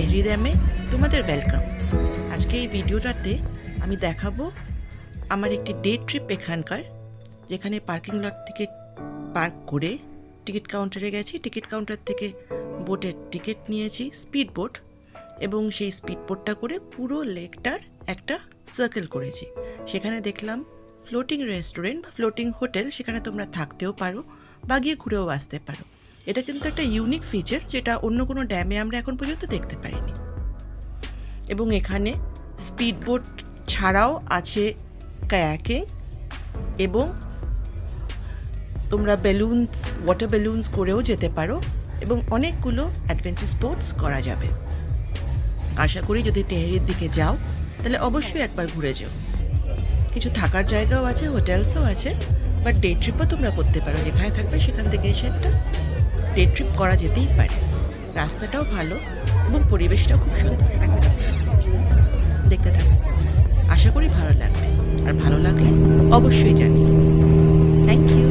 তেহরি ড্যামে তোমাদের ওয়েলকাম। আজকে এই ভিডিওটাতে আমি দেখাবো আমার একটি ডে ট্রিপ এখানকার, যেখানে পার্কিং লট থেকে পার্ক করে টিকিট কাউন্টারে গেছি। টিকিট কাউন্টার থেকে বোটের টিকিট নিয়েছি, স্পিড বোট, এবং সেই স্পিড বোটটা করে পুরো লেকটার একটা সার্কেল করেছি। সেখানে দেখলাম ফ্লোটিং রেস্টুরেন্ট বা ফ্লোটিং হোটেল, সেখানে তোমরা থাকতেও পারো বা গিয়ে ঘুরেও আসতে পারো। এটা কিন্তু একটা ইউনিক ফিচার, যেটা অন্য কোনো ড্যামে আমরা এখন পর্যন্ত দেখতে পারিনি। এবং এখানে স্পিড বোট ছাড়াও আছে কায়াকিং, এবং তোমরা ওয়াটার বেলুনস করেও যেতে পারো, এবং অনেকগুলো অ্যাডভেঞ্চার স্পোর্টস করা যাবে। আশা করি যদি তেহরির দিকে যাও তাহলে অবশ্যই একবার ঘুরে যাও। কিছু থাকার জায়গাও আছে, হোটেলসও আছে, বাট ডে ট্রিপও তোমরা করতে পারো। যেখানে থাকবে সেখান থেকে এসে একটা ডে ট্রিপ করা যেতেই পারে। রাস্তাটাও ভালো এবং পরিবেশটাও খুব সুন্দর। দেখতে থাকো, আশা করি ভালো লাগবে, আর ভালো লাগলে অবশ্যই জানিও। Thank you.